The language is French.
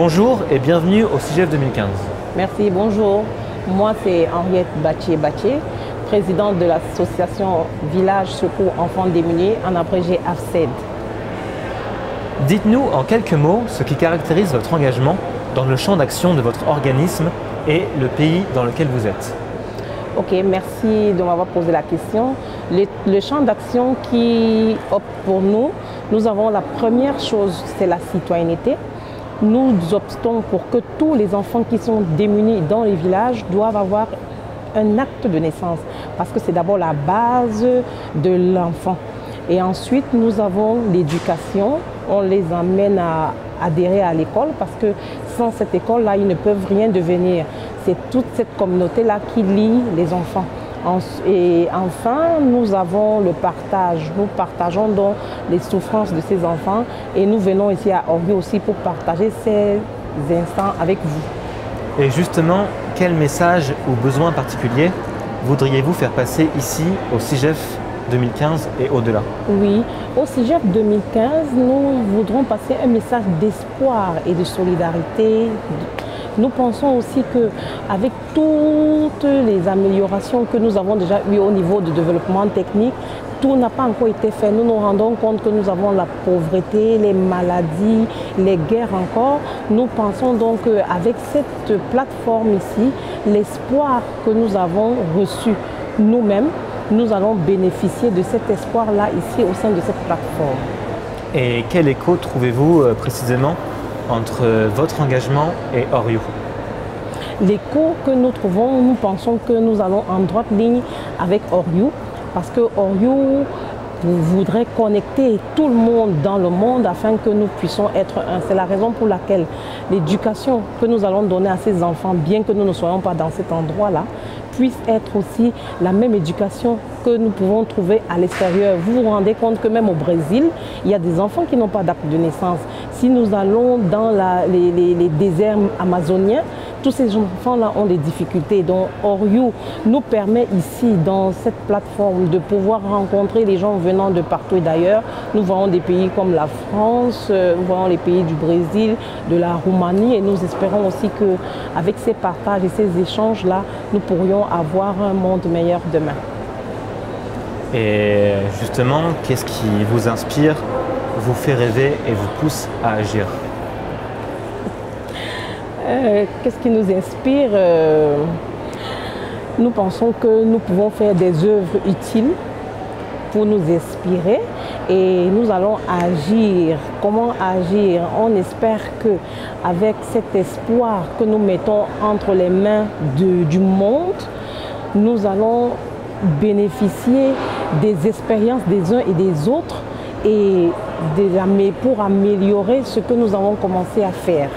Bonjour et bienvenue au CIGEF 2015. Merci, bonjour. Moi, c'est Henriette Battier, présidente de l'association Village Secours Enfants Démunis, en abrégé AFSED. Dites-nous en quelques mots ce qui caractérise votre engagement dans le champ d'action de votre organisme et le pays dans lequel vous êtes. Ok, merci de m'avoir posé la question. Le champ d'action qui opte pour nous, nous avons la première chose, c'est la citoyenneté. Nous optons pour que tous les enfants qui sont démunis dans les villages doivent avoir un acte de naissance parce que c'est d'abord la base de l'enfant. Et ensuite, nous avons l'éducation. On les amène à adhérer à l'école parce que sans cette école-là, ils ne peuvent rien devenir. C'est toute cette communauté-là qui lie les enfants. Et enfin, nous avons le partage. Nous partageons donc les souffrances de ces enfants et nous venons ici à Orgu aussi pour partager ces instants avec vous. Et justement, quel message ou besoin particulier voudriez-vous faire passer ici au CIGEF 2015 et au-delà? Oui, au CIGEF 2015, nous voudrons passer un message d'espoir et de solidarité. Nous pensons aussi qu'avec toutes les améliorations que nous avons déjà eues au niveau du développement technique, tout n'a pas encore été fait. Nous nous rendons compte que nous avons la pauvreté, les maladies, les guerres encore. Nous pensons donc qu'avec cette plateforme ici, l'espoir que nous avons reçu nous-mêmes, nous allons bénéficier de cet espoir-là ici au sein de cette plateforme. Et quel écho trouvez-vous précisément entre votre engagement et Orgu? L'écho que nous trouvons, nous pensons que nous allons en droite ligne avec Orgu parce que Orgu voudrait connecter tout le monde dans le monde afin que nous puissions être un. C'est la raison pour laquelle l'éducation que nous allons donner à ces enfants, bien que nous ne soyons pas dans cet endroit-là, puisse être aussi la même éducation que nous pouvons trouver à l'extérieur. Vous vous rendez compte que même au Brésil, il y a des enfants qui n'ont pas d'acte de naissance. Si nous allons dans les déserts amazoniens, tous ces enfants-là ont des difficultés. Donc Orgu nous permet ici, dans cette plateforme, de pouvoir rencontrer les gens venant de partout et d'ailleurs. Nous voyons des pays comme la France, nous voyons les pays du Brésil, de la Roumanie et nous espérons aussi qu'avec ces partages et ces échanges-là, nous pourrions avoir un monde meilleur demain. Et justement, qu'est-ce qui vous inspire, vous fait rêver et vous pousse à agir? Qu'est-ce qui nous inspire? Nous pensons que nous pouvons faire des œuvres utiles pour nous inspirer et nous allons agir. Comment agir? On espère qu'avec cet espoir que nous mettons entre les mains du monde, nous allons bénéficier des expériences des uns et des autres et pour améliorer ce que nous avons commencé à faire.